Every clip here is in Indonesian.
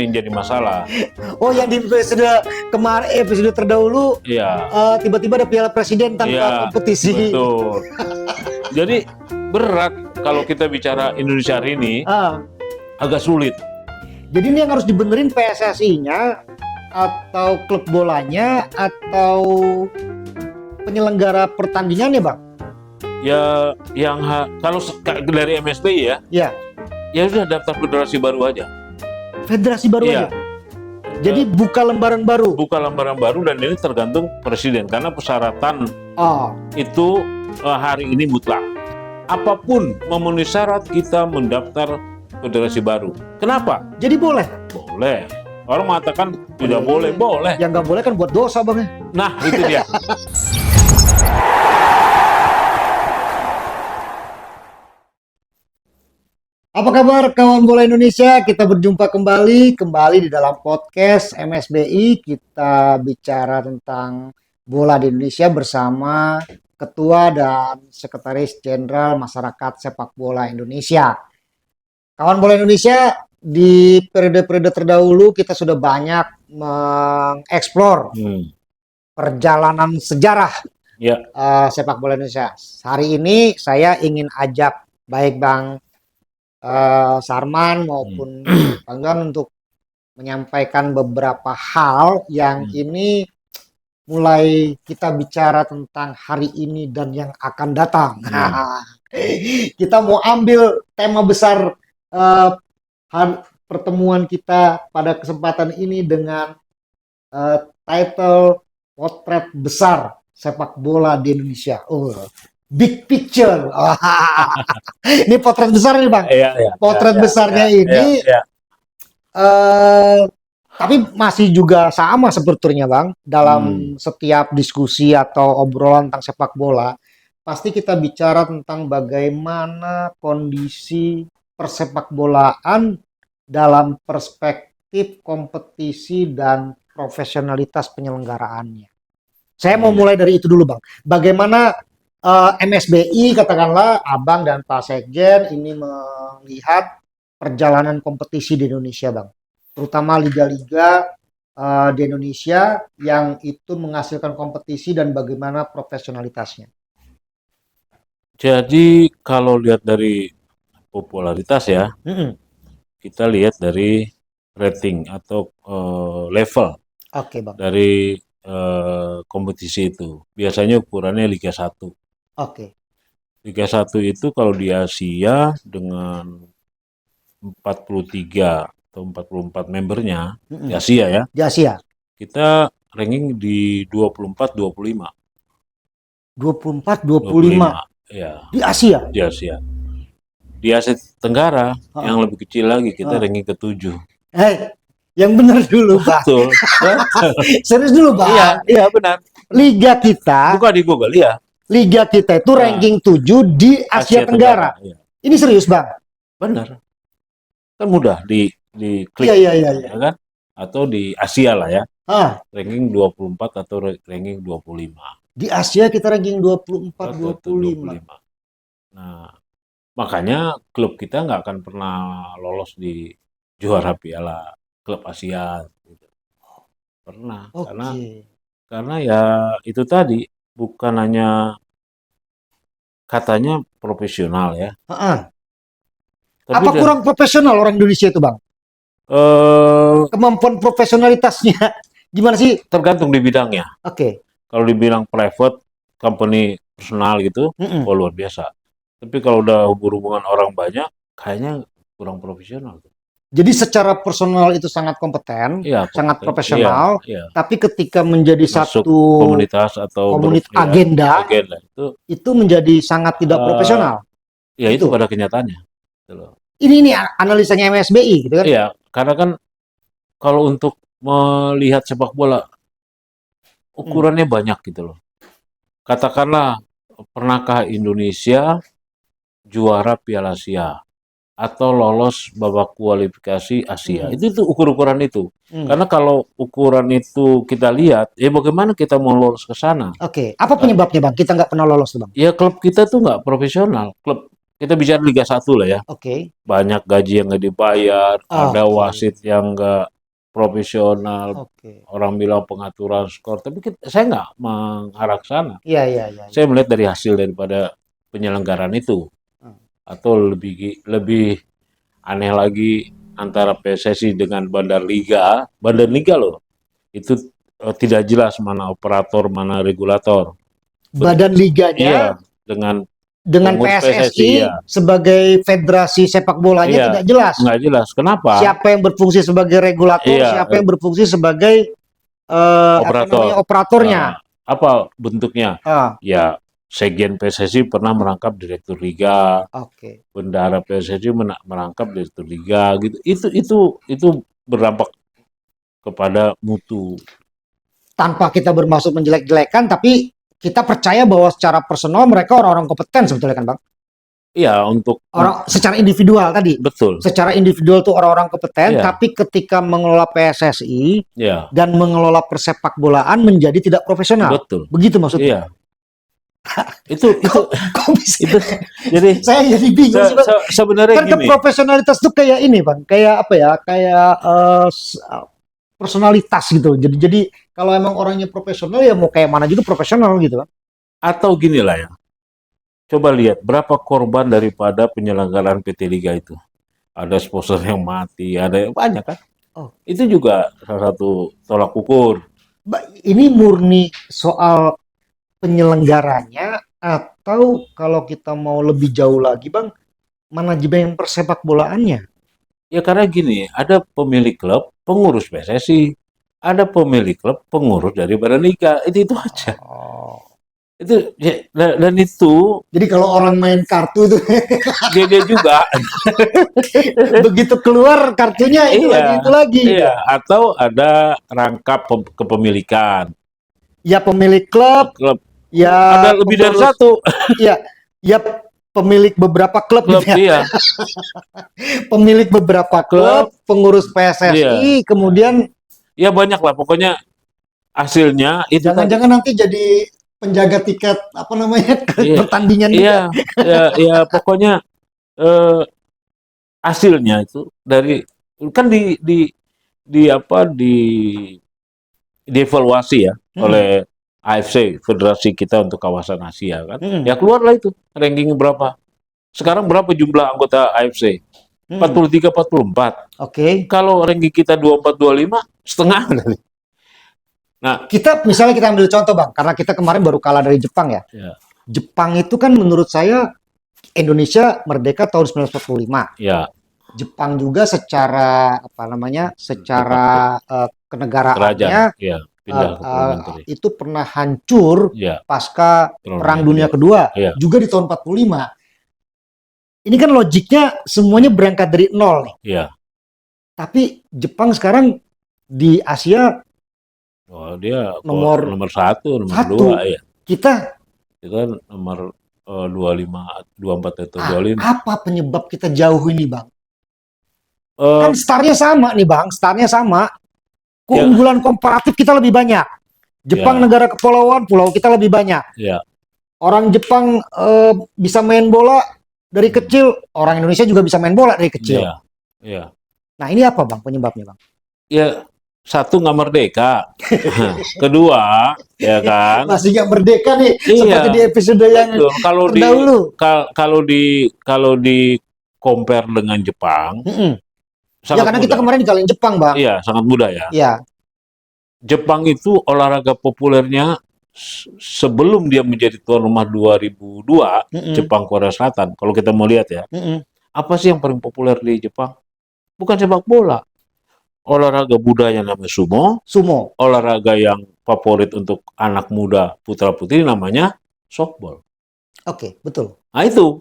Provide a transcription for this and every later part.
yang jadi masalah. Oh, yang di episode kemarin, episode terdahulu, Iya. tiba-tiba ada Piala Presiden tanpa Iya, kompetisi. betul. Jadi berat kalau kita bicara Indonesia hari ini, agak sulit. Jadi ini yang harus dibenerin PSSI-nya atau klub bolanya atau penyelenggara pertandingannya, Bang? Ya, kalau dari MSBI Ya, ya sudah daftar federasi baru aja. federasi baru Iya. aja. Jadi buka lembaran baru. Buka lembaran baru dan ini tergantung presiden karena persyaratan itu hari ini mutlak. Apapun memenuhi syarat kita mendaftar federasi baru. Kenapa? Jadi boleh. Boleh. Orang mengatakan tidak boleh, boleh. Yang nggak boleh kan buat dosa, Bang. Nah, itu dia. Apa kabar kawan bola Indonesia? Kita berjumpa kembali di dalam podcast MSBI. Kita bicara tentang bola di Indonesia bersama Ketua dan Sekretaris Jenderal Masyarakat Sepak Bola Indonesia. Kawan bola Indonesia, di periode-periode terdahulu kita sudah banyak mengeksplor perjalanan sejarah sepak bola Indonesia. Hari ini saya ingin ajak baik Bang Sarman maupun Bang Don untuk menyampaikan beberapa hal yang ini mulai kita bicara tentang hari ini dan yang akan datang. Kita mau ambil tema besar pertemuan kita pada kesempatan ini dengan title Potret Besar Sepak Bola di Indonesia. Big picture. Ini potret besar nih, Bang. Potret besarnya ini. Tapi masih juga sama sebetulnya, Bang. Dalam setiap diskusi atau obrolan tentang sepak bola, pasti kita bicara tentang bagaimana kondisi persepak bolaan dalam perspektif kompetisi dan profesionalitas penyelenggaraannya. Saya mau mulai dari itu dulu, Bang. Bagaimana MSBI, katakanlah Abang dan Pak Sekjen ini melihat perjalanan kompetisi di Indonesia, Bang, terutama liga-liga di Indonesia yang itu menghasilkan kompetisi dan bagaimana profesionalitasnya. Jadi kalau lihat dari popularitas ya, kita lihat dari rating atau level Bang. dari kompetisi itu. Biasanya ukurannya Liga 1. Liga 1 itu kalau di Asia dengan 43 atau 44 membernya di Asia ya. Di Asia. Kita ranking di 24-25. 24-25. Ya. Di Asia. Di Asia. Di Asia Tenggara yang lebih kecil lagi kita ranking ke-7. Yang benar dulu, Pak. Betul. Serius dulu, Pak. Iya, benar. Liga kita. Buka di Google ya. Liga kita itu ranking 7 di Asia Tenggara. Iya. Ini serius, Bang? Benar. Kan mudah di klik. Iya. Ya kan? Atau di Asia lah ya. Ranking 24 atau ranking 25. Di Asia kita ranking 24-25. Nah, makanya klub kita nggak akan pernah lolos di juara Piala Klub Asia. Pernah. Karena ya itu tadi, bukan hanya katanya profesional ya. Tapi apa kurang profesional orang Indonesia itu, Bang? Kemampuan profesionalitasnya gimana sih? Tergantung di bidangnya. Kalau dibilang private company personal gitu, luar biasa. Tapi kalau udah hubungan orang banyak, kayaknya kurang profesional. Jadi secara personal itu sangat kompeten, sangat profesional, tapi ketika menjadi masuk satu komunitas atau agenda itu menjadi sangat tidak profesional. Ya itu pada kenyataannya. Ini analisanya MSBI gitu kan? Iya, karena kan kalau untuk melihat sepak bola ukurannya banyak gitu loh. Katakanlah pernahkah Indonesia juara Piala Asia atau lolos babak kualifikasi Asia. Itu ukur-ukuran itu. Karena kalau ukuran itu kita lihat, ya bagaimana kita mau lolos ke sana? Apa penyebabnya, Bang? Kita nggak pernah lolos, Bang? Ya klub kita tuh nggak profesional. Klub kita bicara Liga 1 lah ya. Oke. Banyak gaji yang nggak dibayar, ada Oke. wasit yang nggak profesional, Oke. orang bilang pengaturan skor, tapi saya nggak mengarah ke sana. Iya, iya, iya. Saya melihat dari hasil daripada penyelenggaraan itu. Hmm. Atau lebih aneh lagi antara PSSI dengan Bandar Liga loh. Itu tidak jelas mana operator, mana regulator. Badan liganya Iya, dengan dengan pengurus PSSI ya. sebagai federasi sepak bolanya Iya, tidak jelas. nggak jelas. Kenapa? Siapa yang berfungsi sebagai regulator, Iya, siapa yang berfungsi sebagai operatornya. apa bentuknya? Ah, Ya, Sekjen PSSI pernah merangkap direktur liga, oke. bendahara PSSI merangkap direktur liga, gitu. Itu berdampak kepada mutu. Tanpa kita bermaksud menjelek-jelekan, tapi kita percaya bahwa secara personal mereka orang-orang kompeten sebetulnya kan, Bang? Iya, untuk Orang secara individual tadi. betul. Secara individual tuh orang-orang kompeten, Iya. tapi ketika mengelola PSSI Ya, dan mengelola persepak bolaan menjadi tidak profesional. betul. Begitu maksudnya. Iya. itu Kok bisa? itu jadi Saya jadi bingung sih, Bang. sebenarnya Kan gini. profesionalitas tuh kayak ini, Bang. Kayak apa ya? Kayak personalitas gitu. Jadi kalau emang orangnya profesional ya mau kayak mana juga profesional gitu kan. Atau gini lah ya. Coba lihat berapa korban daripada penyelenggaraan PT Liga itu. Ada sponsor yang mati, ada yang banyak kan. Oh. Itu juga salah satu tolak ukur. Ini murni soal penyelenggaranya atau kalau kita mau lebih jauh lagi, Bang, manajemen persepak bolaannya. Ya karena gini, ada pemilik klub, pengurus PSSI, ada pemilik klub, pengurus dari Badan Liga, itu aja. Oh. Itu ya, dan itu Jadi kalau orang main kartu itu dia juga. begitu keluar kartunya itu lagi. Iya, atau ada rangkap kepemilikan. Ya pemilik klub, Klub ya ada lebih dari satu. Iya, ya pemilik beberapa klub Klub, gitu ya. iya. Pemilik beberapa klub, pengurus PSSI, kemudian ya banyak lah pokoknya hasilnya itu jangan-jangan nanti jadi penjaga tiket apa namanya pertandingan juga. Iya, pokoknya hasilnya itu dari kan dievaluasi ya oleh AFC, Federasi kita untuk kawasan Asia kan. Ya keluarlah itu ranking berapa. Sekarang berapa jumlah anggota AFC? 43 44. Oke. Kalau ranking kita 24 25, setengah dari. Nah, misalnya kita ambil contoh, Bang, karena kita kemarin baru kalah dari Jepang ya. Jepang itu kan menurut saya Indonesia merdeka tahun 1945. Ya. Jepang juga secara apa namanya? Secara kenegaraannya itu pernah hancur pasca Perang Dunia Kedua, juga di tahun 45. Ini kan logiknya semuanya berangkat dari nol nih. Iya. Tapi Jepang sekarang di Asia dia nomor 1, nomor 2 ya. Kita nomor 25, 24 atau 25. Apa penyebab kita jauh ini, Bang? Kan startnya sama nih, Bang. Startnya sama. Keunggulan komparatif kita lebih banyak. Jepang negara kepulauan, pulau kita lebih banyak. Orang Jepang bisa main bola dari kecil, orang Indonesia juga bisa main bola dari kecil. Nah, ini apa, Bang, penyebabnya, Bang? Ya, satu nggak merdeka. Kedua, ya kan? Masih nggak merdeka nih, seperti di episode yang terdahulu. Kalau di compare dengan Jepang, ya karena kita kemarin dikalahin Jepang, Bang. Iya, sangat mudah ya. Iya. Jepang itu olahraga populernya sebelum dia menjadi tuan rumah 2002, Jepang Korea Selatan. Kalau kita mau lihat ya, apa sih yang paling populer di Jepang? Bukan sepak bola. Olahraga budaya namanya sumo. Olahraga yang favorit untuk anak muda putra putri namanya softball. Oke, betul. Nah itu.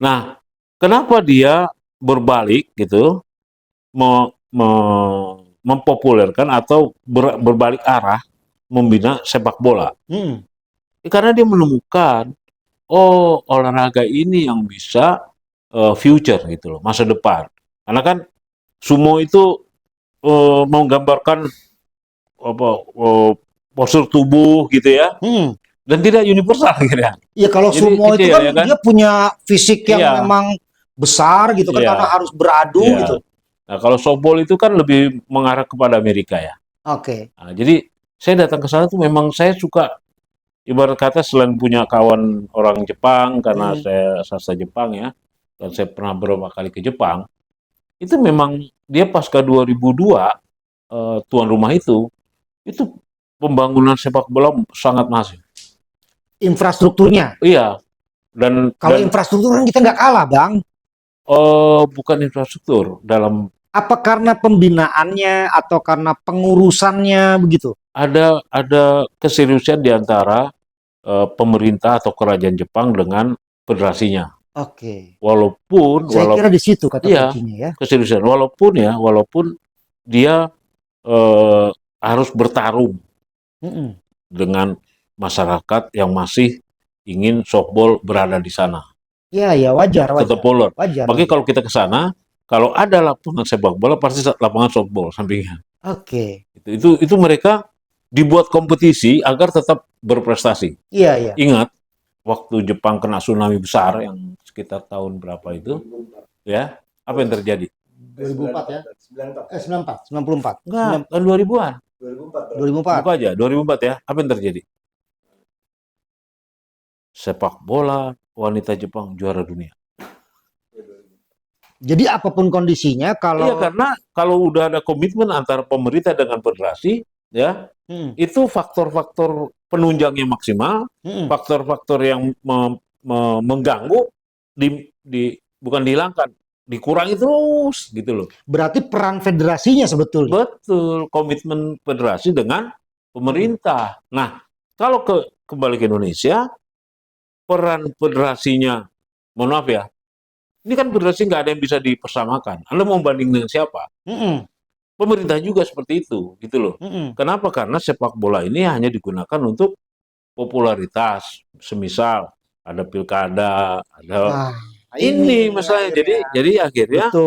Nah, kenapa dia berbalik gitu, mempopulerkan atau berbalik arah membina sepak bola? Karena dia menemukan, olahraga ini yang bisa future gitu loh, masa depan. Karena kan sumo itu menggambarkan postur tubuh gitu ya, dan tidak universal akhirnya. Iya, kalau Jadi sumo itu kecil kan ya kan? dia punya fisik yang Iya, memang besar gitu kan karena iya, harus beradu iya. gitu. Nah, kalau softball itu kan lebih mengarah kepada Amerika ya. Oke. Nah, jadi saya datang ke sana tuh memang saya suka, ibarat kata selain punya kawan orang Jepang karena Mm-mm. saya sastra Jepang ya, dan saya pernah beberapa kali ke Jepang, itu memang dia pasca 2002 tuan rumah itu pembangunan sepak bola sangat masif. Infrastrukturnya. Iya, dan Kalau infrastruktur kan kita nggak kalah, Bang. bukan infrastruktur dalam Apa karena pembinaannya atau karena pengurusannya begitu? ada keseriusan di antara pemerintah atau kerajaan Jepang dengan federasinya. Oke. Walaupun Saya kira walaupun di situ kata iya kuncinya ya. keseriusan walaupun dia harus bertarung Mm-mm. dengan masyarakat yang masih ingin softball berada di sana. Ya, ya wajar, Tetap wajar. bola. Wajar, Makanya wajar. kalau kita ke sana, kalau ada lapangan sepak bola pasti lapangan softball sampingnya. Oke. Itu mereka dibuat kompetisi agar tetap berprestasi. Iya, iya. Ingat waktu Jepang kena tsunami besar yang sekitar tahun berapa itu, ya, apa yang terjadi? 2004 ya? 94, 94. Enggak, tahun 2000-an. 2004. Buka aja, 2004 ya. Apa yang terjadi? Sepak bola wanita Jepang juara dunia. Jadi apapun kondisinya Iya, kalau karena kalau udah ada komitmen antara pemerintah dengan federasi, ya, mm, itu faktor-faktor penunjangnya maksimal, mm, faktor-faktor yang mengganggu bukan dihilangkan, dikurangi terus gitu loh. berarti peran federasinya sebetulnya. Betul, komitmen federasi dengan pemerintah. Nah, kalau kembali ke Indonesia, peran federasinya, mohon maaf ya, ini kan federasi nggak ada yang bisa dipersamakan. Anda mau banding dengan siapa? Mm-mm, Pemerintah juga seperti itu, gitu loh. mm-mm. Kenapa? Karena sepak bola ini hanya digunakan untuk popularitas, semisal ada pilkada, ada Nah, ini ini masalahnya. Jadi akhirnya. jadi akhirnya itu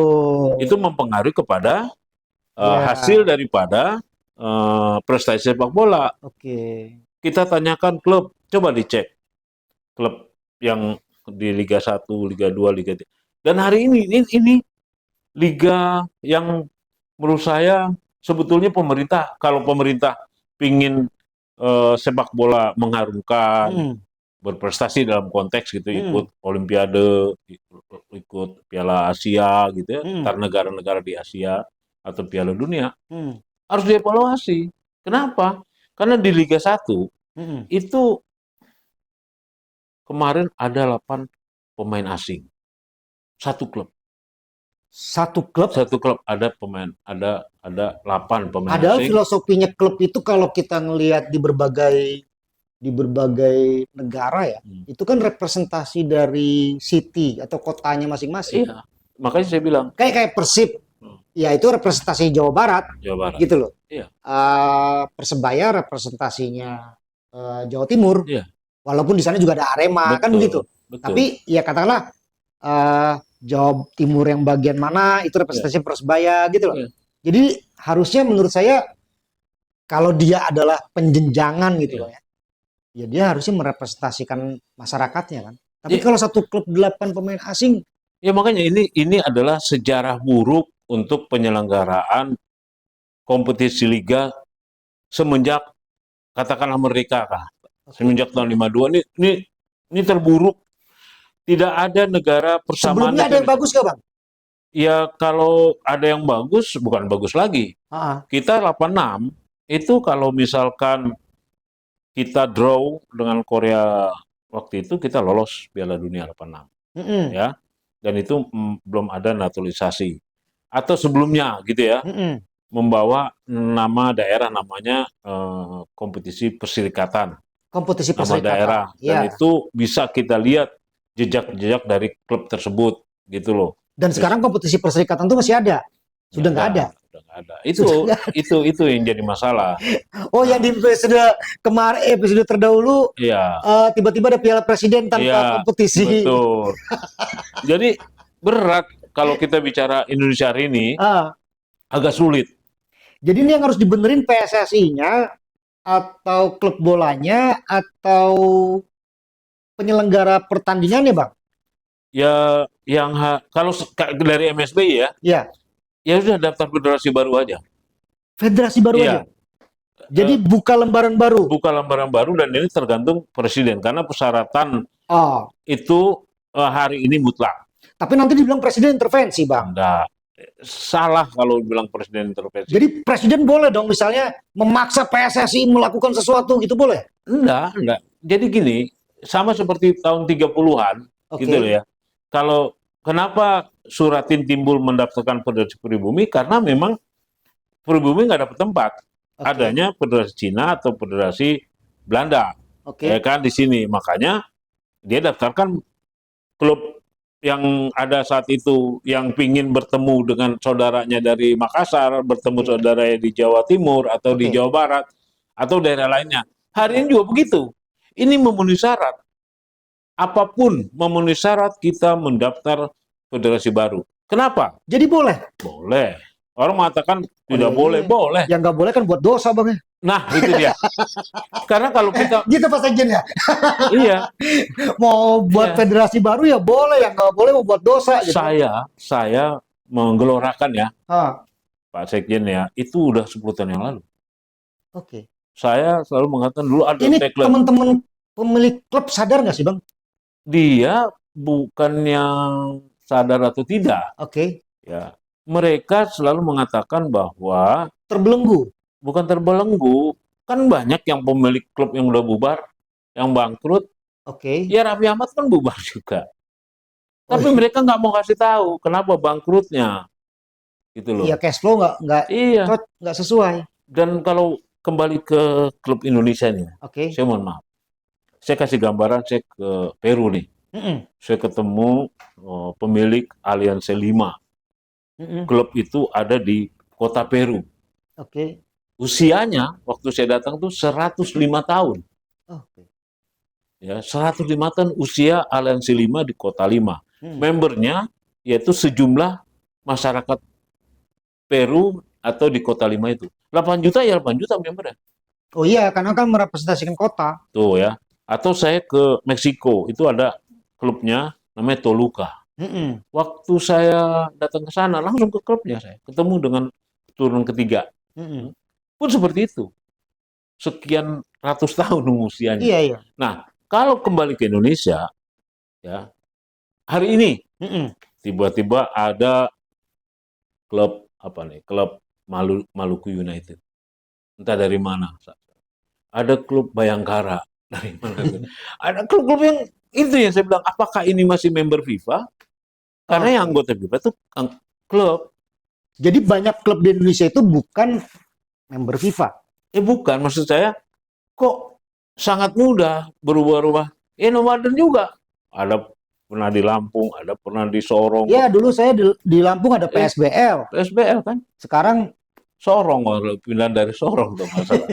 Betul. mempengaruhi kepada hasil Ya, daripada prestasi sepak bola. oke. Kita tanyakan klub, coba dicek klub yang di Liga 1, Liga 2, Liga 3. Dan hari ini liga yang menurut saya sebetulnya pemerintah, kalau pemerintah ingin sepak bola mengharumkan, Mm, berprestasi dalam konteks gitu, ikut mm, Olimpiade, ikut Piala Asia gitu ya, mm, antar negara-negara di Asia atau Piala Dunia, mm, harus dievaluasi. Kenapa? Karena di Liga 1 mm. itu kemarin ada 8 pemain asing. Satu klub. Satu klub. Satu klub ada 8 pemain Padahal asing. filosofinya klub itu kalau kita ngelihat di berbagai negara ya, Hmm. itu kan representasi dari city atau kotanya masing-masing. Iya, makanya saya bilang Kayak Persib, ya itu representasi Jawa Barat Jawa Barat. gitu loh. Iya, Persebaya representasinya Jawa Timur, iya, walaupun di sana juga ada Arema kan begitu. betul, betul. Tapi ya katakanlah Jawa Timur yang bagian mana itu representasi Persebaya gitu loh. Iya. Jadi harusnya menurut saya kalau dia adalah penjenjangan gitu Iya. loh ya, ya dia harusnya merepresentasikan masyarakatnya kan. Tapi Ya, kalau satu klub 8 pemain asing, ya makanya ini adalah sejarah buruk untuk penyelenggaraan kompetisi liga semenjak katakanlah merdeka kah. Semenjak tahun 52 ini terburuk. Tidak ada negara persamaan sebelumnya ada yang definisi. bagus gak bang? Ya kalau ada yang bagus, bukan bagus lagi. Ah, Kita 86 itu kalau misalkan kita draw dengan Korea waktu itu kita lolos Piala Dunia 86 mm-mm, ya. Dan itu belum ada naturalisasi. Atau sebelumnya gitu ya, mm-mm. membawa nama daerah namanya kompetisi perserikatan Kompetisi nama daerah perserikatan, dan ya. itu bisa kita lihat jejak-jejak dari klub tersebut gitu loh. Dan sekarang kompetisi perserikatan itu masih ada, sudah nggak ada. Udah nggak ada. Itu Sudah nggak ada. itu yang jadi masalah. Oh, yang di episode kemarin, episode terdahulu, Iya, tiba-tiba ada Piala Presiden tanpa iya, kompetisi. betul. Jadi berat kalau kita bicara Indonesia hari ini Ah, agak sulit. jadi ini yang harus dibenerin PSSI-nya atau klub bolanya atau penyelenggara pertandingannya, Bang? Ya, kalau dari MSBI ya, Ya, ya sudah daftar federasi baru aja. federasi baru aja. Iya, Jadi buka lembaran baru. buka lembaran baru dan ini tergantung presiden karena persyaratan Oh, itu hari ini mutlak. tapi nanti dibilang presiden intervensi, Bang. Enggak, salah kalau bilang presiden intervensi. Jadi presiden boleh dong misalnya memaksa PSSI melakukan sesuatu gitu boleh? Enggak. Jadi gini, sama seperti tahun 30-an, Oke. gitu loh ya. Kalau kenapa Suratin timbul mendaftarkan federasi pribumi? Karena memang pribumi nggak dapat tempat. Oke. Adanya federasi Cina atau federasi Belanda. Oke. Ya kan di sini. Makanya dia daftarkan klub yang ada saat itu yang pingin bertemu dengan saudaranya dari Makassar, bertemu Oke. saudaranya di Jawa Timur atau di Oke. Jawa Barat atau daerah lainnya. Hari ini juga begitu. Ini memenuhi syarat. Apapun memenuhi syarat kita mendaftar federasi baru. Kenapa? Jadi boleh? Boleh. Orang mengatakan tidak iya, boleh, iya. boleh. Yang nggak boleh kan buat dosa, Bang. Nah, itu dia. Karena kalau kita Gitu Pak Sekjen ya? iya, Mau buat Iya. federasi baru ya boleh, yang nggak boleh mau buat dosa gitu. saya menggelorakan ya, Ah, Pak Sekjen ya, itu udah 10 tahun yang lalu. oke. Saya selalu mengatakan dulu ada Ini tagline, teman-teman pemilik klub sadar nggak sih, Bang? dia bukan yang sadar atau tidak, Oke. ya. Mereka selalu mengatakan bahwa Terbelenggu. bukan terbelenggu, kan banyak yang pemilik klub yang udah bubar, yang bangkrut, Oke. ya Raffi Ahmad kan bubar juga. Oh, Tapi mereka nggak mau kasih tahu kenapa bangkrutnya, gitu loh. iya, cash flow nggak Iya. nggak sesuai. Dan kalau kembali ke klub Indonesia nih, Oke. saya mohon maaf. Saya kasih gambaran, saya ke Peru nih. Mm-mm. Saya ketemu pemilik Alianza Lima. Mm-mm. Klub itu ada di kota Peru. Oke. Usianya waktu saya datang tuh 105 tahun. Oke. Ya, 105 tahun usia Alianza Lima di kota Lima. Membernya yaitu sejumlah masyarakat Peru atau di kota Lima itu. 8 juta ya 8 juta membernya. Oh iya, karena kan merepresentasikan kota. Tuh ya. Atau saya ke Meksiko, itu ada klubnya namanya Toluca. Mm-mm. Waktu saya datang ke sana, langsung ke klubnya saya. Ketemu dengan turun ketiga. Mm-mm. Pun seperti itu. Sekian ratus tahun usianya. Iya, iya. Nah, kalau kembali ke Indonesia, ya hari ini Mm-mm. tiba-tiba ada klub apa nih? Klub Maluku United. Entah dari mana. Ada klub Bayangkara dari mana? Ada klub-klub yang itu yang saya bilang, apakah ini masih member FIFA? Karena yang anggota FIFA itu klub. Jadi banyak klub di Indonesia itu bukan member FIFA. Bukan, maksud saya kok sangat mudah berubah-ubah. Nomaden juga. Ada pernah di Lampung, ada pernah di Sorong. Ya, dulu saya di Lampung ada PSBL. PSBL kan? Sekarang Sorong, pindah dari Sorong tuh masalah.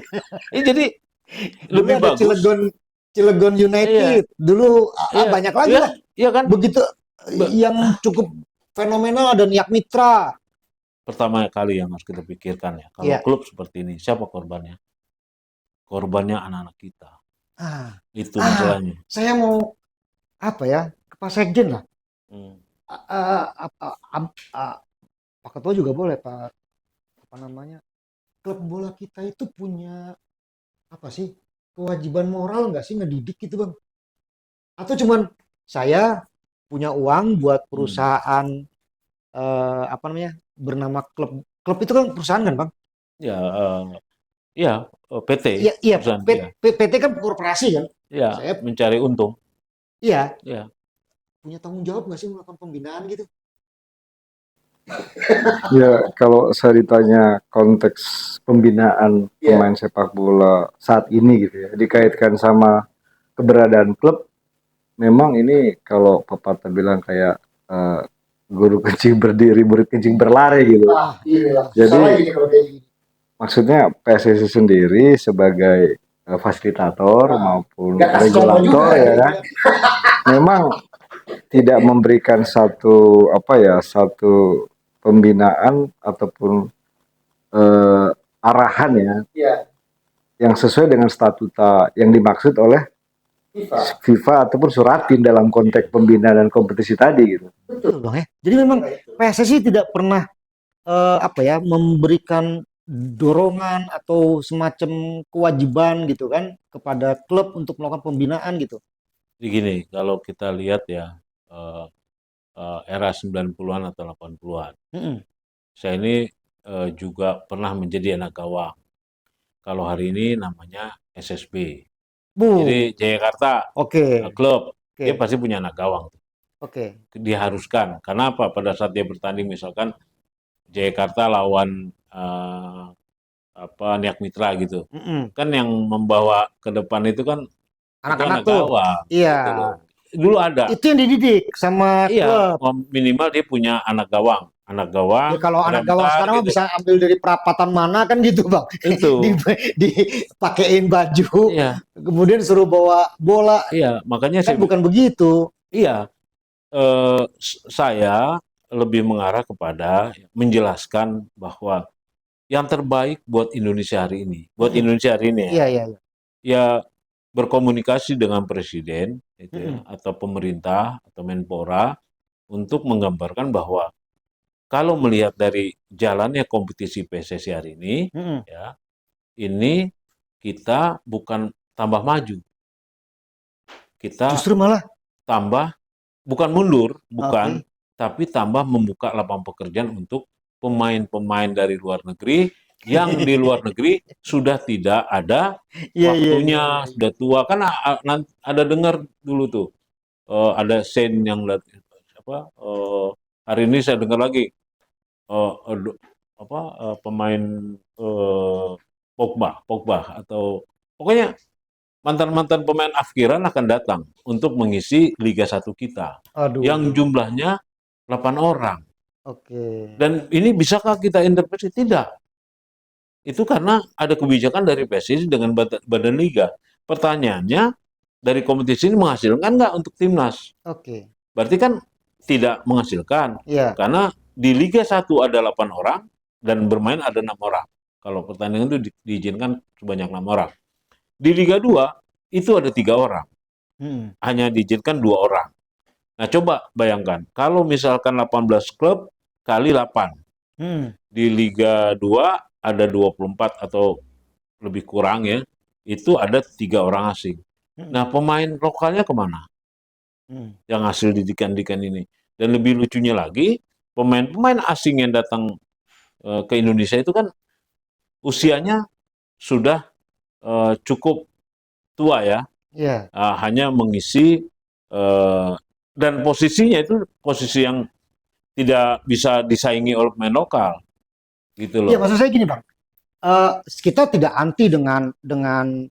Jadi lebih ada bagus. Cilegon United. Iya. Dulu Iya. banyak lagi Iya, lah. iya kan? Begitu yang cukup fenomenal ada Niak Mitra. Pertama kali yang harus kita pikirkan ya, kalau Iya. klub seperti ini, siapa korbannya? Korbannya anak-anak kita. Itu masalahnya. Saya mau apa ya, ke Pak Sekjen lah. Pak Ketua juga boleh, Pak. Apa namanya? Klub bola kita itu punya apa sih? Kewajiban moral nggak sih ngedidik gitu, Bang? Atau cuman saya punya uang buat perusahaan apa namanya? Bernama klub. Klub itu kan perusahaan kan, Bang? Ya, ya PT. Iya, iya. perusahaan, PT kan korporasi kan? ya, Saya mencari untung. iya. Ya. Punya tanggung jawab nggak sih melakukan pembinaan gitu? Ya, kalau saya ditanya konteks pembinaan pemain sepak bola saat ini gitu ya, dikaitkan sama keberadaan klub, memang ini kalau pepatah bilang kayak guru kencing berdiri, murid kencing berlari gitu. Iya. Jadi maksudnya PSSI sendiri sebagai fasilitator maupun regulator ya kan, memang tidak memberikan satu satu pembinaan ataupun arahan ya yang sesuai dengan statuta yang dimaksud oleh FIFA ataupun Suratin dalam konteks pembinaan dan kompetisi tadi gitu. Betul Bang ya. Jadi memang PSSI tidak pernah apa ya memberikan dorongan atau semacam kewajiban gitu kan kepada klub untuk melakukan pembinaan gitu. Jadi gini, kalau kita lihat ya, eh, era 90-an atau 80-an, Mm-mm. saya ini juga pernah menjadi anak gawang. Kalau hari ini namanya SSB. Bu, Jadi Jakarta oke, klub, dia oke, pasti punya anak gawang. oke. Diharuskan. Karena apa? Pada saat dia bertanding misalkan Jakarta lawan Niak Mitra gitu. Mm-mm. Kan yang membawa ke depan itu kan itu Anak-anak anak tuh, gawang iya, gitu loh. Dulu ada. itu yang dididik sama Iya, klub. minimal dia punya anak Ya gawang, kalau anak gawang rentar sekarang mah gitu. bisa ambil dari perapatan mana kan gitu bang, di, Itu. dipakein baju, Iya, kemudian suruh bawa bola, iya. Makanya kan bukan begitu. iya, saya lebih mengarah kepada menjelaskan bahwa yang terbaik buat Indonesia hari ini, buat Mm-mm. Indonesia hari ini ya, Iya iya. Iya. ya berkomunikasi dengan presiden, itu ya, Mm-mm. atau pemerintah atau Menpora untuk menggambarkan bahwa kalau melihat dari jalannya kompetisi PSSI hari ini, Mm-mm. ya, ini kita bukan tambah maju, kita Justru malah, tambah bukan mundur, bukan, oke. tapi tambah membuka lapangan pekerjaan untuk pemain-pemain dari luar negeri yang di luar negeri sudah tidak ada Iya iya iya. waktunya, sudah tua. Kan ada dengar dulu tuh, ada scene yang hari ini saya dengar lagi eh, pemain eh, Pogba atau pokoknya mantan-mantan pemain afkiran akan datang untuk mengisi Liga 1 kita Aduh. yang jumlahnya 8 orang. Oke. Dan ini bisakah kita intervensi? Tidak. Itu karena ada kebijakan dari PSSI dengan badan liga. Pertanyaannya, dari kompetisi ini menghasilkan nggak untuk timnas? Oke. Berarti kan tidak menghasilkan. Iya. Karena di Liga 1 ada 8 orang dan bermain ada 6 orang. Kalau pertandingan itu diizinkan sebanyak 6 orang. Di Liga 2 itu ada 3 orang. Mm. Hanya diizinkan 2 orang. Nah, coba bayangkan, kalau misalkan 18 klub kali 8. Mm. Di Liga 2 ada 24 atau lebih kurang ya, itu ada 3 orang asing. Mm. Nah, pemain lokalnya kemana? Mm. Yang hasil didikan-didikan ini. Dan lebih lucunya lagi, pemain-pemain asing yang datang ke Indonesia itu kan usianya sudah cukup tua ya, Iya. hanya mengisi dan posisinya itu posisi yang tidak bisa disaingi oleh pemain lokal, gitu Iya, loh. maksud saya gini bang. Kita tidak anti dengan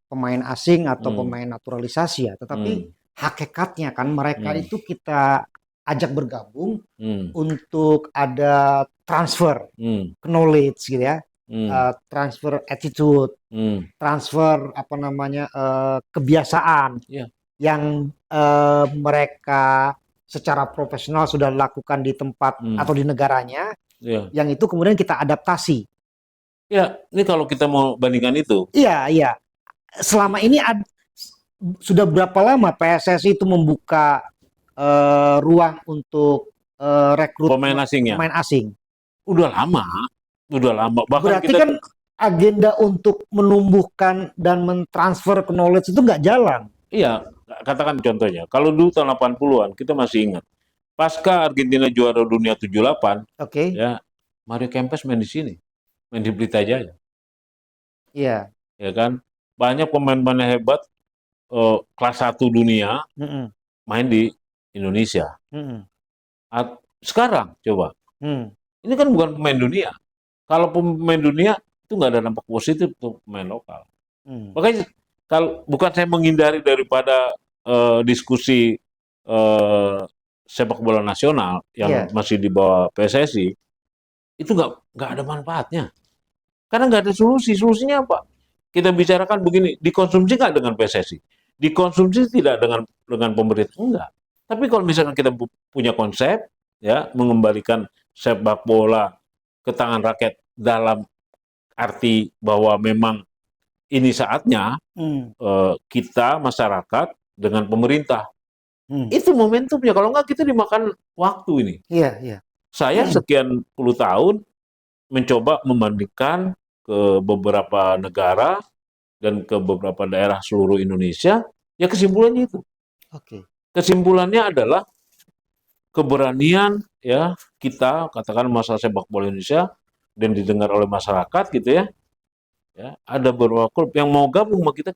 pemain asing atau Hmm, pemain naturalisasi ya, tetapi hmm, hakikatnya kan mereka hmm, itu kita ajak bergabung hmm, untuk ada transfer hmm, knowledge gitu ya, hmm, transfer attitude, hmm. transfer apa namanya kebiasaan Ya, yang mereka secara profesional sudah lakukan di tempat hmm, atau di negaranya, ya, yang itu kemudian kita adaptasi. ya. Ini kalau kita mau bandingkan itu, Iya, iya. Selama ini sudah berapa lama PSSI itu membuka ruang untuk pemain rekrutmen asingnya pemain asing? udah lama, udah lama. Bahkan Berarti kita kan agenda untuk menumbuhkan dan mentransfer knowledge itu nggak jalan. iya, katakan contohnya, kalau dulu tahun 80-an kita masih ingat, pasca Argentina juara dunia 78, Oke, ya, Mario Kempes main di sini, main di Pelita Jaya, iya. ya kan? Banyak pemain-pemain hebat kelas 1 dunia Mm-mm, main di Indonesia. mm-mm, Sekarang coba, mm, ini kan bukan pemain dunia. Kalau pemain dunia itu nggak ada dampak positif untuk pemain lokal. mm. Makanya kalau bukan saya menghindari daripada diskusi eh, sepak bola nasional yang Iya, masih di bawah PSSI, itu nggak ada manfaatnya. Karena nggak ada solusi. Solusinya apa? Kita bicarakan begini, dikonsumsi nggak dengan PSSI? Dikonsumsi tidak dengan pemerintah? Enggak. Tapi kalau misalkan kita punya konsep, ya mengembalikan sepak bola ke tangan rakyat dalam arti bahwa memang ini saatnya kita masyarakat dengan pemerintah. Itu momentumnya. Kalau nggak kita dimakan waktu ini. Iya, iya. Saya sekian puluh tahun mencoba membandingkan ke beberapa negara dan ke beberapa daerah seluruh Indonesia. Ya kesimpulannya itu. Oke. Kesimpulannya adalah keberanian ya kita katakan masalah sepak bola Indonesia dan didengar oleh masyarakat gitu ya. Ya, ada beberapa klub yang mau gabung sama kita.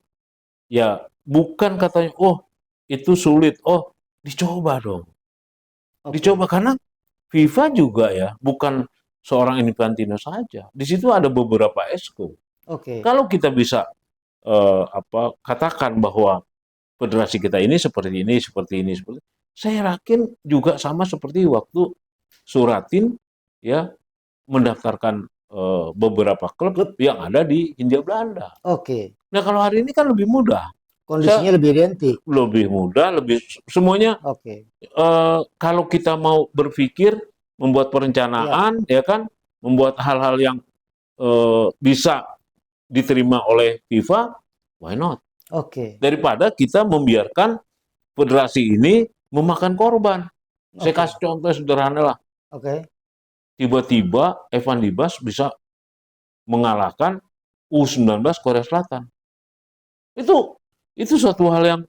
Ya, bukan katanya oh itu sulit. Oh, dicoba dong. Oke. Dicoba karena FIFA juga ya, bukan seorang Infantino saja. Di situ ada beberapa exco. Oke. Kalau kita bisa katakan bahwa federasi kita ini seperti ini, seperti ini, seperti saya yakin juga sama seperti waktu Suratin ya mendaftarkan beberapa klub yang ada di Hindia Belanda. Oke. Nah kalau hari ini kan lebih mudah, Kondisinya lebih identik. lebih mudah, lebih semuanya. Oke. Kalau kita mau berpikir, membuat perencanaan, ya kan, membuat hal-hal yang bisa diterima oleh FIFA, why not? Oke. Daripada kita membiarkan federasi ini memakan korban. Saya Oke. kasih contoh sederhana lah. Oke. Tiba-tiba Evan Dimas bisa mengalahkan U19 Korea Selatan. Itu suatu hal,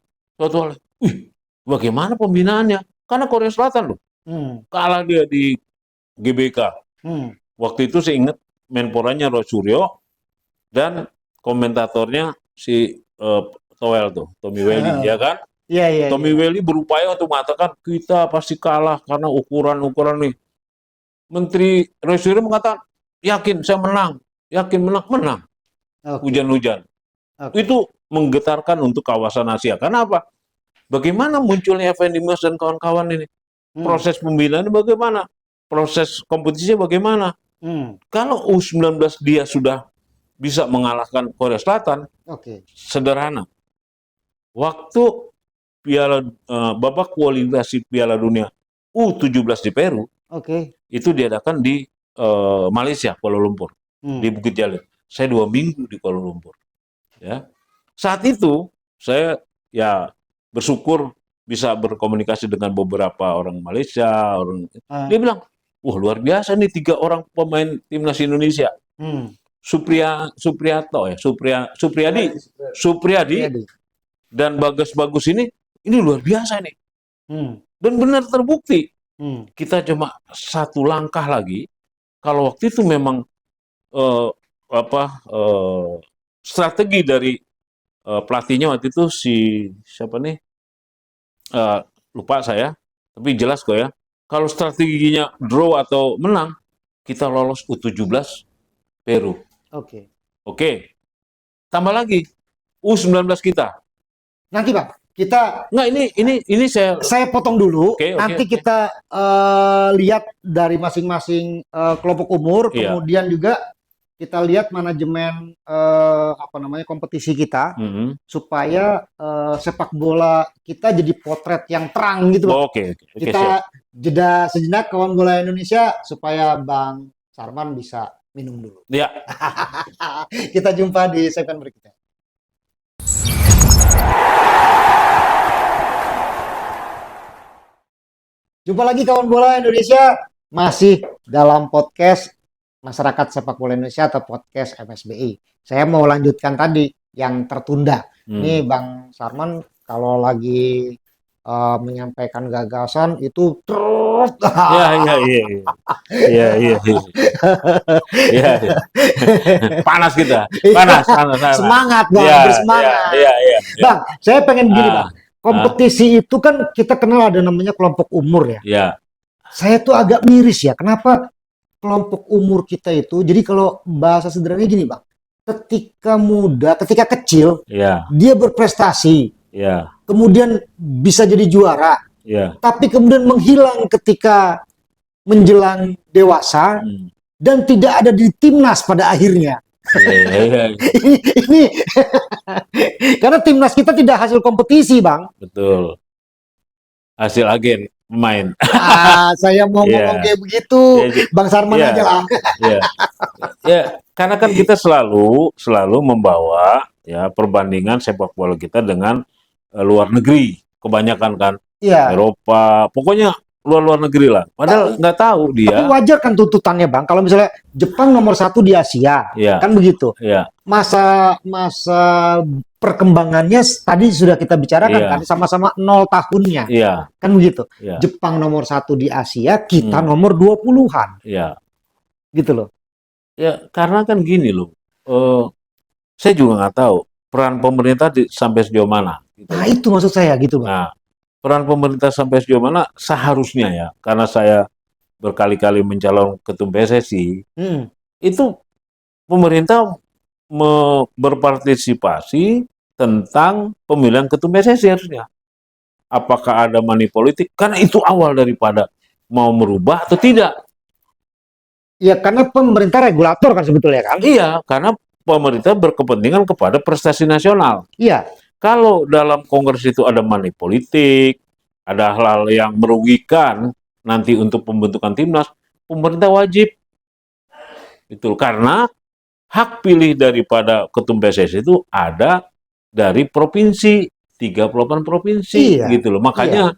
wih, bagaimana pembinaannya? Karena Korea Selatan loh, kalah dia di GBK. Waktu itu saya ingat menporanya Roy Suryo dan komentatornya si Toel tuh, Tommy Welly, ya kan? Iya. Tommy Welly berupaya untuk mengatakan kita pasti kalah karena ukuran-ukuran nih. Menteri Roy Suryo mengatakan yakin saya menang, yakin menang. Oke. Hujan-hujan. Oke. Itu menggetarkan untuk kawasan Asia. Karena apa? Bagaimana munculnya Evan Dimas dan kawan-kawan ini? Proses pembinaan bagaimana? Proses kompetisinya bagaimana? Kalau U19 dia sudah bisa mengalahkan Korea Selatan, sederhana. Waktu babak kualifikasi Piala Dunia U17 di Peru, itu diadakan di Malaysia, Kuala Lumpur, di Bukit Jalil. Saya 2 minggu di Kuala Lumpur. Ya. Saat itu saya ya bersyukur bisa berkomunikasi dengan beberapa orang Malaysia, dia bilang, wah luar biasa nih 3 orang pemain timnas Indonesia, Supriyadi dan Bagus ini luar biasa nih, dan benar terbukti. Kita cuma 1 langkah lagi. Kalau waktu itu memang strategi dari pelatihnya waktu itu siapa nih? Lupa saya, tapi jelas kok ya. Kalau strateginya draw atau menang, kita lolos U17 Peru. Oke. Tambah lagi U19 kita. Nanti Pak, kita ini saya potong dulu. Oke. Nanti kita lihat dari masing-masing kelompok umur, kemudian juga kita lihat manajemen kompetisi kita supaya sepak bola kita jadi potret yang terang gitu Pak. Kita jeda sejenak kawan bola Indonesia supaya Bang Sarman bisa minum dulu. Ya. Kita jumpa di segmen berikutnya. Jumpa lagi kawan bola Indonesia, masih dalam podcast Masyarakat Sepak Bola Indonesia atau podcast MSBI. Saya mau lanjutkan tadi yang tertunda. Ini Bang Sarman kalau lagi menyampaikan gagasan itu terus. Iya. Panas kita. Panas. Semangat Bang, bersemangat. Iya. Bang, saya pengen begini Bang. Kompetisi itu kan kita kenal ada namanya kelompok umur ya. Iya. Saya tuh agak miris ya. Kenapa kelompok umur kita itu? Jadi kalau bahasa sederhananya gini Bang. Ketika muda, ketika kecil, dia berprestasi. Kemudian bisa jadi juara. Tapi kemudian menghilang ketika menjelang dewasa dan tidak ada di timnas pada akhirnya. Ini karena timnas kita tidak hasil kompetisi, Bang. Betul. Hasil agen pemain. Saya mau ngomong kayak begitu, Bang Sarman aja lah. Ya, karena kan kita selalu membawa ya perbandingan sepak bola kita dengan luar negeri kebanyakan kan Iya. Eropa, pokoknya luar negeri lah. Padahal nggak tahu Tapi dia. wajar kan tuntutannya Bang. Kalau misalnya Jepang nomor 1 di Asia, Iya. kan begitu. Ya, Masa perkembangannya tadi sudah kita bicarakan Iya. kan, sama-sama 0 tahunnya, iya, kan begitu. iya, Jepang nomor 1 di Asia, kita Hmm. nomor 20-an, iya. gitu loh. Ya, karena kan gini loh. Saya juga nggak tahu peran pemerintah sampai sejauh mana. Gitu. Nah itu maksud saya gitu Bang. Nah, peran pemerintah sampai sejauh mana seharusnya ya, karena saya berkali-kali mencalon ketum PSSI, Hmm. itu pemerintah berpartisipasi tentang pemilihan ketum PSSI harusnya. Apakah ada money politik? Karena itu awal daripada mau merubah atau tidak. Ya karena pemerintah regulator kan sebetulnya kan. Iya, karena pemerintah berkepentingan kepada prestasi nasional. Iya. Kalau dalam kongres itu ada money politik, ada hal-hal yang merugikan nanti untuk pembentukan timnas, pemerintah wajib itu karena hak pilih daripada ketum PSSI itu ada dari provinsi, 38 provinsi Iya. gitu loh. Makanya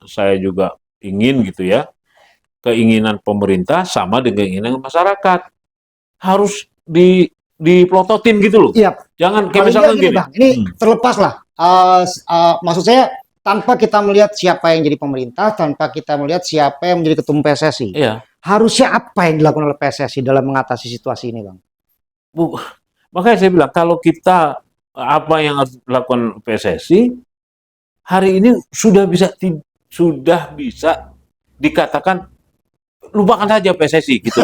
saya juga ingin gitu ya, keinginan pemerintah sama dengan keinginan masyarakat harus dipelototin gitu loh. Iya. Jangan kayak Paling misalkan nggak gini, gini. Bang, ini terlepas lah. Maksud saya tanpa kita melihat siapa yang jadi pemerintah, tanpa kita melihat siapa yang menjadi ketum PSSI, Iya. harusnya apa yang dilakukan oleh PSSI dalam mengatasi situasi ini, Bang? Makanya saya bilang kalau kita apa yang harus dilakukan PSSI hari ini sudah bisa dikatakan lupakan saja PSSI gitu.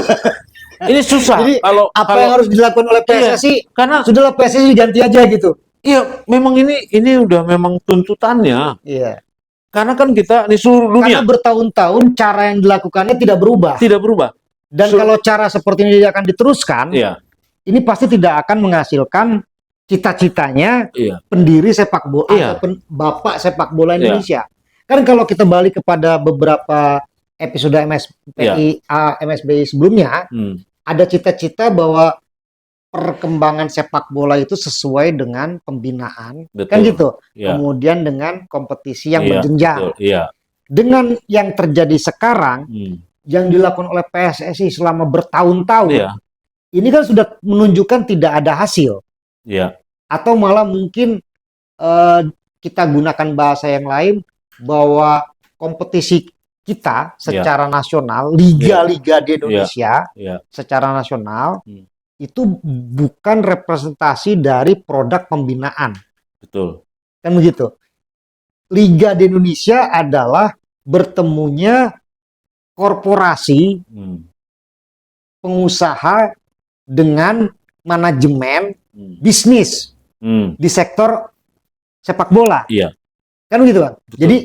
Ini susah. Jadi kalau yang harus dilakukan oleh PSSI? karena Sudahlah PSSI diganti aja gitu. iya, memang ini udah memang tuntutannya. Iya. Karena kan kita di seluruh Karena dunia bertahun-tahun cara yang dilakukannya tidak berubah. tidak berubah. Dan kalau cara seperti ini akan diteruskan, Iya, ini pasti tidak akan menghasilkan cita-citanya iya, pendiri sepak bola Iya. atau bapak sepak bola Iya. Indonesia. Kan kalau kita balik kepada beberapa episode MSBI sebelumnya, ada cita-cita bahwa perkembangan sepak bola itu sesuai dengan pembinaan, betul. kan gitu. Iya, Kemudian dengan kompetisi yang iya, berjenjang. betul. Iya. Dengan yang terjadi sekarang, yang dilakukan oleh PSSI selama bertahun-tahun, Iya, ini kan sudah menunjukkan tidak ada hasil. iya, Atau malah mungkin kita gunakan bahasa yang lain, bahwa kompetisi kita secara nasional, liga-liga di Indonesia iya, secara nasional, itu bukan representasi dari produk pembinaan. betul. Kan begitu. Liga di Indonesia adalah bertemunya korporasi, pengusaha dengan manajemen bisnis di sektor sepak bola. Iya. Kan begitu, Bang? Betul. Jadi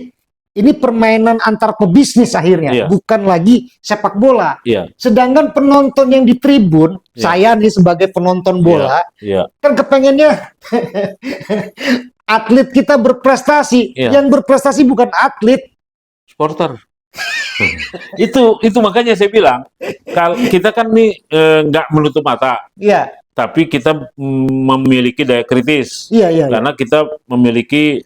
ini permainan antar pebisnis akhirnya, Iya. bukan lagi sepak bola. Iya, Sedangkan penonton yang di tribun, Iya. saya nih sebagai penonton bola, iya, kan kepengennya atlet kita berprestasi. Iya. Yang berprestasi bukan atlet. supporter. itu makanya saya bilang kalau kita kan nih nggak menutup mata, Iya, tapi kita memiliki daya kritis iya, iya. karena kita memiliki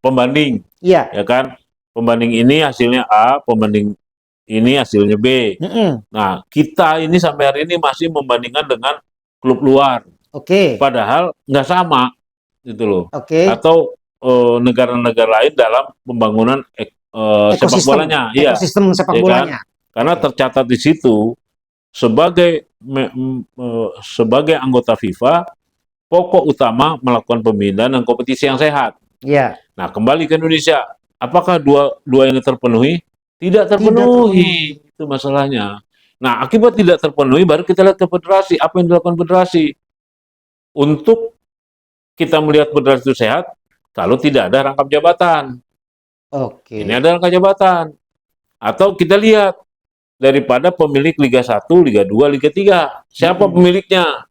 pembanding, Iya. ya kan? Pembanding ini hasilnya A, pembanding ini hasilnya B. Nah, kita ini sampai hari ini masih membandingkan dengan klub luar, Oke, padahal nggak sama, gitu loh. oke. Atau negara-negara lain dalam pembangunan sepak bolanya, iya. Ekosistem sepak Ya kan? bolanya. Karena tercatat di situ sebagai anggota FIFA, pokok utama melakukan pembinaan dan kompetisi yang sehat. Iya. Nah, kembali ke Indonesia, apakah dua ini terpenuhi? Tidak terpenuhi, itu masalahnya. Nah, akibat tidak terpenuhi, baru kita lihat ke federasi. Apa yang dilakukan federasi? Untuk kita melihat federasi itu sehat, kalau tidak ada rangkap jabatan. Oke. Ini ada rangkap jabatan. Atau kita lihat daripada pemilik Liga 1, Liga 2, Liga 3. Siapa pemiliknya?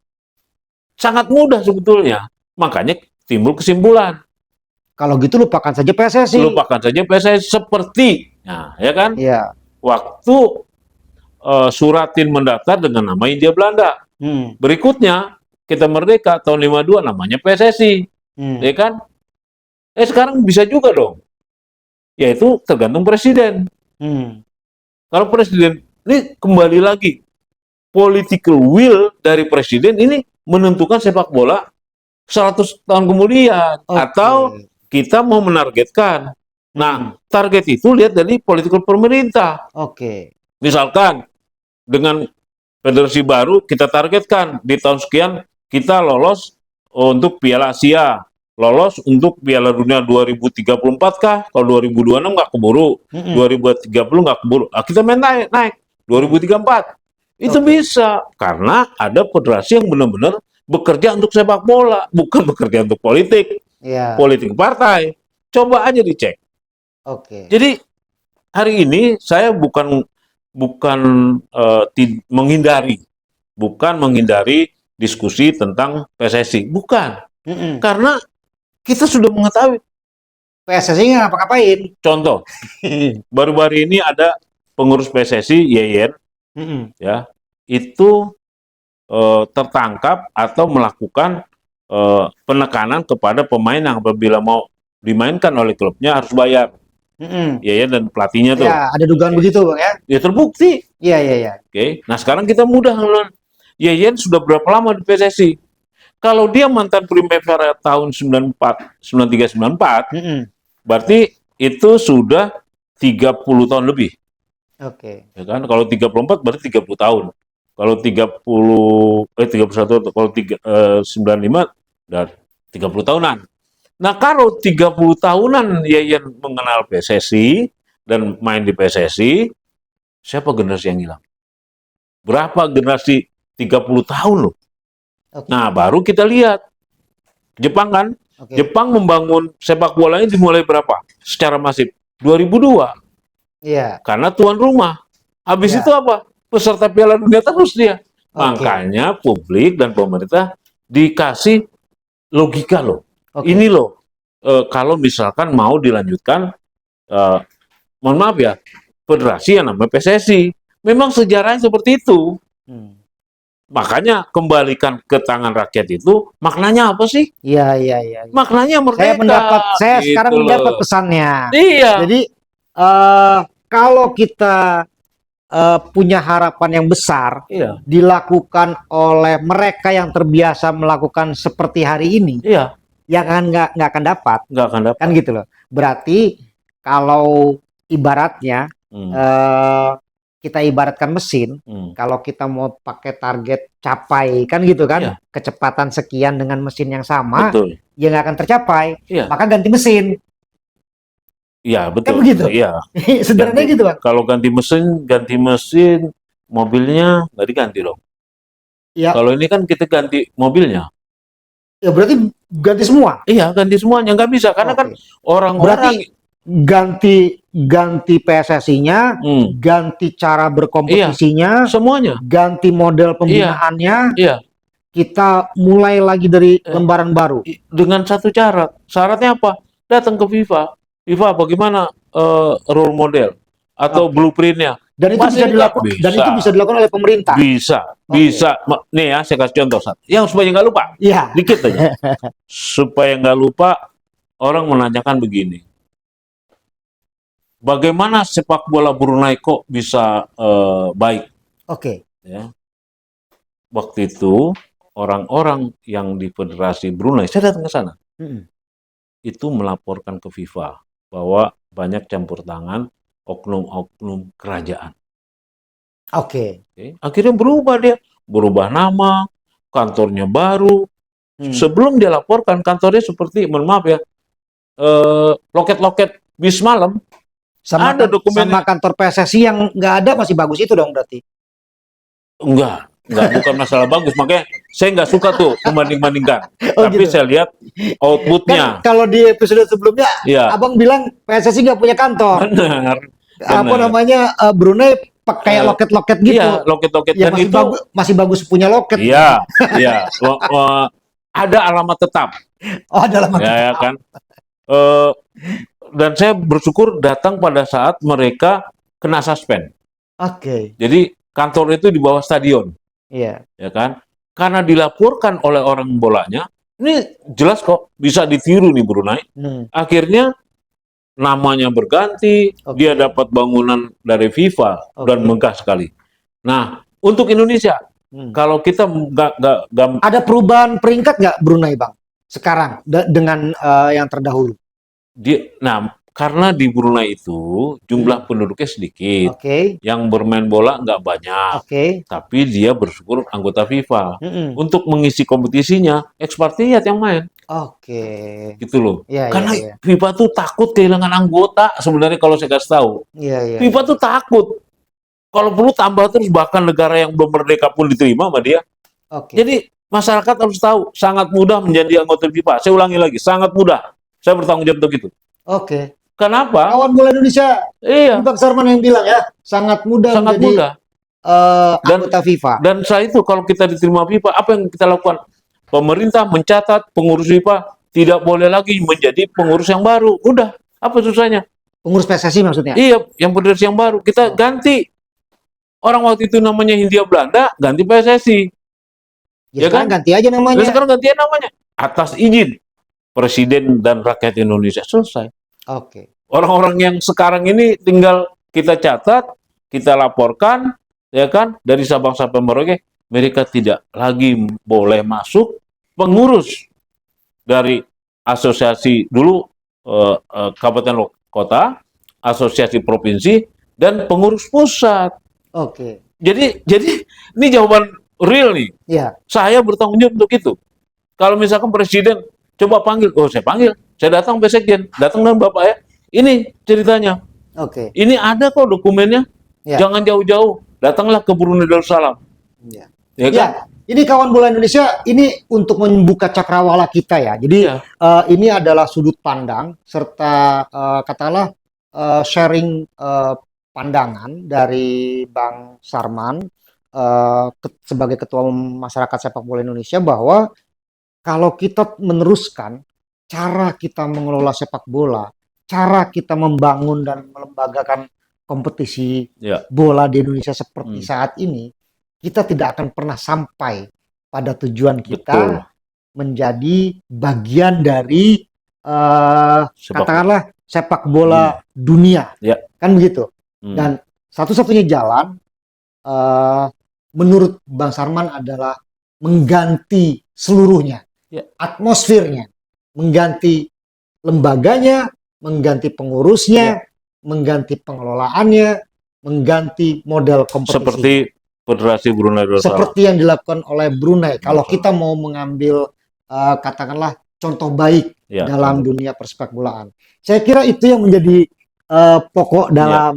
Sangat mudah sebetulnya. Makanya timbul kesimpulan. Kalau gitu lupakan saja PSSI. Lupakan saja PSSI seperti, nah, ya kan? Iya. Waktu Suratin mendaftar dengan nama Hindia Belanda. Berikutnya kita merdeka tahun 52 namanya PSSI, ya kan? Sekarang bisa juga dong. Yaitu tergantung presiden. Kalau presiden ini kembali lagi political will dari presiden ini menentukan sepak bola 100 tahun kemudian atau kita mau menargetkan. Nah, target itu lihat dari political pemerintah. Misalkan dengan federasi baru kita targetkan di tahun sekian kita lolos untuk Piala Asia, lolos untuk Piala Dunia 2034 kah? Kalau 2026 nggak keburu, 2030 nggak keburu. Nah, kita main naik 2034. Itu bisa karena ada federasi yang benar-benar bekerja untuk sepak bola, bukan bekerja untuk politik, politik partai. Coba aja dicek. Jadi hari ini saya bukan menghindari diskusi tentang PSSI, bukan. Karena kita sudah mengetahui PSSI nggak ngapa-ngapain. contoh baru-baru ini ada pengurus PSSI Yeyen ya itu tertangkap atau melakukan penekanan kepada pemain yang apabila mau dimainkan oleh klubnya harus bayar. Yeyen dan pelatihnya tuh. Ya, ada dugaan begitu, Bang ya. Ya terbukti. Iya. Oke. Nah, sekarang kita mudah. Yeyen sudah berapa lama di PSSI? Kalau dia mantan Primavera tahun 94, 93, 94, berarti itu sudah 30 tahun lebih. Ya kan? Kalau 34 berarti 30 tahun. Kalau 31, kalau 95 dan 30 tahunan. Nah, kalau 30 tahunan Yeyen mengenal PSSI dan main di PSSI, siapa generasi yang hilang? Berapa generasi 30 tahun loh? Nah, baru kita lihat. Jepang kan? Jepang membangun sepak bolanya dimulai berapa? Secara masif. 2002. Iya. Karena tuan rumah. Habis itu apa? Peserta Piala Dunia terus dia. Makanya publik dan pemerintah dikasih logika loh. Ini loh, kalau misalkan mau dilanjutkan, mohon maaf ya, federasi yang namanya PSSI. Memang sejarahnya seperti itu. Makanya kembalikan ke tangan rakyat itu, maknanya apa sih? Iya. Maknanya merdeka. Saya sekarang mendapat pesannya. Iya. Jadi, kalau kita punya harapan yang besar dilakukan oleh mereka yang terbiasa melakukan seperti hari ini, ya kan nggak akan dapat, kan gitu loh. Berarti kalau ibaratnya kita ibaratkan mesin, kalau kita mau pakai target capai kan gitu kan, kecepatan sekian dengan mesin yang sama, ya nggak akan tercapai, maka ganti mesin. Iya betul. Kan begitu. Iya. Sederhananya gitu, Bang. Kalau ganti mesin, mobilnya nggak diganti dong. Ya. Kalau ini kan kita ganti mobilnya. Ya berarti ganti semua. Iya, ganti semuanya nggak bisa karena kan orang-orang ganti PSSI-nya, ganti cara berkompetisinya, semuanya, ganti model pembinaannya. Kita mulai lagi dari lembaran baru. Dengan satu syarat. Syaratnya apa? Datang ke FIFA. FIFA bagaimana role model atau blueprintnya? Dan itu bisa dilakukan. Dan itu bisa dilakukan oleh pemerintah. Bisa. Nih ya, saya kasih contoh satu. Yang supaya nggak lupa. Iya. Dikit aja. Supaya nggak lupa, orang menanyakan begini. Bagaimana sepak bola Brunei kok bisa baik? Ya. Waktu itu orang-orang yang di Federasi Brunei, saya datang ke sana, itu melaporkan ke FIFA bahwa banyak campur tangan oknum-oknum kerajaan. Akhirnya berubah nama, kantornya baru. Sebelum dia laporkan, kantornya seperti, mohon maaf ya, loket-loket bis malam. Ada dokumen sama kantor PSSI yang nggak ada masih bagus itu dong berarti? Enggak, bukan masalah bagus. Makanya saya nggak suka tuh membanding-bandingkan. Tapi gitu. Saya lihat outputnya. Kan, kalau di episode sebelumnya, Abang bilang PSSI nggak punya kantor. Benar. Apa namanya, Brunei pakai loket-loket gitu. Iya, loket-loket. Ya, dan masih bagus punya loket. Iya. Ada alamat tetap. Ada alamat tetap. Ya kan. Dan saya bersyukur datang pada saat mereka kena suspend. Jadi kantor itu di bawah stadion. Iya. Ya kan. karena dilaporkan oleh orang bolanya, ini jelas kok bisa ditiru nih Brunei. Akhirnya namanya berganti, Oke. dia dapat bangunan dari FIFA dan Oke. megah sekali. Nah, untuk Indonesia, kalau kita nggak Ada perubahan peringkat nggak Brunei, Bang? Sekarang dengan yang terdahulu. nah, karena di Brunei itu jumlah penduduknya sedikit, Oke. yang bermain bola nggak banyak, Oke. tapi dia bersyukur anggota FIFA. Mm-mm. Untuk mengisi kompetisinya, ekspatriat yang main, Oke. gitu loh. Iya, Karena iya, iya. FIFA tuh takut kehilangan anggota sebenarnya kalau saya kasih tahu. Iya, iya. FIFA tuh takut. Kalau perlu tambah terus, bahkan negara yang belum merdeka pun diterima sama dia. Oke. Jadi masyarakat harus tahu, sangat mudah menjadi anggota FIFA. Saya ulangi lagi, sangat mudah. Saya bertanggung jawab untuk itu. Oke. Kenapa? Kawan bola Indonesia, Iya, Bang Sarman yang bilang ya, sangat mudah sangat menjadi mudah. anggota FIFA. Dan setelah itu kalau kita diterima FIFA, apa yang kita lakukan? Pemerintah mencatat pengurus FIFA tidak boleh lagi menjadi pengurus yang baru. Udah, apa susahnya? Pengurus PSSI maksudnya? Iya, yang federasi yang baru. Kita ganti. Orang waktu itu namanya Hindia Belanda, ganti PSSI. Ya, Ya sekarang kan? ganti aja namanya. Dan sekarang gantian namanya. Atas izin Presiden dan rakyat Indonesia. Selesai. Oke. Orang-orang yang sekarang ini tinggal kita catat, kita laporkan, ya kan, dari Sabang sampai Merauke, mereka tidak lagi boleh masuk pengurus dari asosiasi dulu kabupaten kota, asosiasi provinsi, dan pengurus pusat. Oke. Jadi ini jawaban real nih. Ya. Saya bertanggung jawab untuk itu. Kalau misalkan presiden coba panggil, oh saya panggil, saya datang ke sekjen, datang dengan bapak ya. Ini ceritanya. Oke. Ini ada kok dokumennya. Ya. Jangan jauh-jauh. Datanglah ke Brunei Darussalam. Ya. Ya kan? Ya, ini kawan bola Indonesia, ini untuk membuka cakrawala kita ya. Jadi Iya. ini adalah sudut pandang serta katakanlah sharing pandangan dari Bang Sarman sebagai Ketua Umum Masyarakat Sepak Bola Indonesia, bahwa kalau kita meneruskan cara kita mengelola sepak bola, cara kita membangun dan melembagakan kompetisi Ya. bola di Indonesia seperti saat ini, kita tidak akan pernah sampai pada tujuan kita Betul. menjadi bagian dari Sepak- katakanlah sepak bola dunia, Ya. kan begitu. Hmm. Dan satu-satunya jalan menurut Bang Sarman adalah mengganti seluruhnya, Ya. atmosfernya, mengganti lembaganya, mengganti pengurusnya, mengganti pengelolaannya, mengganti model kompetisi. Seperti Federasi Brunei Darussalam. Seperti yang dilakukan oleh Brunei. Kalau kita mau mengambil katakanlah contoh baik Ya. dalam dunia persepak bolaan, saya kira itu yang menjadi pokok dalam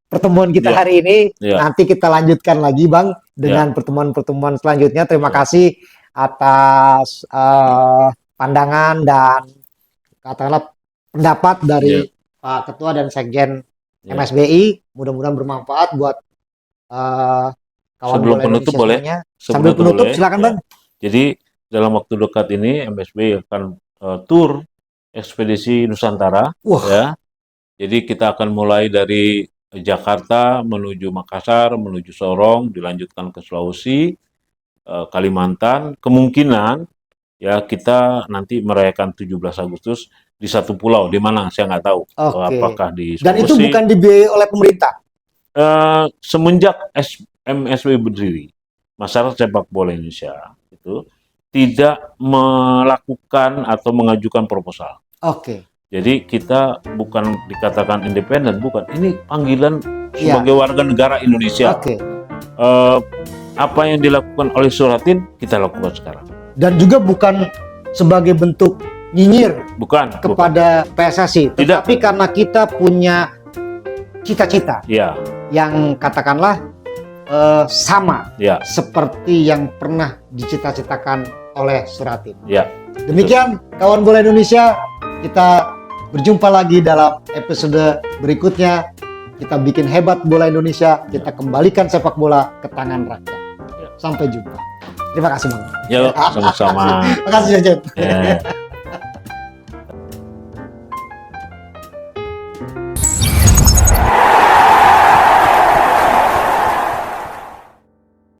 pertemuan kita Ya. hari ini. Ya. Nanti kita lanjutkan lagi, Bang, dengan pertemuan-pertemuan selanjutnya. Terima kasih atas pandangan dan katakanlah pendapat dari Pak Ketua dan Sekjen MSBI. Mudah-mudahan bermanfaat buat kawan Sebelum bola penutup Indonesia boleh? semuanya. Sebelum Sambil penutup, boleh, silakan, ya. Bang. Jadi dalam waktu dekat ini MSBI akan tur ekspedisi Nusantara. Wah. Ya. Jadi kita akan mulai dari Jakarta menuju Makassar, menuju Sorong, dilanjutkan ke Sulawesi, Kalimantan. Kemungkinan ya kita nanti merayakan 17 Agustus di satu pulau, di mana saya nggak tahu. Oke. Apakah di Sulawesi. Dan itu bukan dibiayai oleh pemerintah. Semenjak MSBI berdiri, masyarakat sepak bola Indonesia itu tidak melakukan atau mengajukan proposal. Oke. Jadi kita bukan dikatakan independen, bukan. Ini panggilan sebagai warga negara Indonesia. Oke. Apa yang dilakukan oleh Suratin kita lakukan sekarang. Dan juga bukan sebagai bentuk nyinyir Bukan. kepada PSSI, Tidak. tetapi karena kita punya cita-cita Ya, yang katakanlah sama ya, seperti yang pernah dicita-citakan oleh Suratin. ya. Demikian kawan bola Indonesia, kita berjumpa lagi dalam episode berikutnya. Kita bikin hebat bola Indonesia, kita kembalikan sepak bola ke tangan rakyat. Sampai jumpa. Terima kasih, Bang. Yuk, sama-sama. Terima kasih, Jajan. Ya.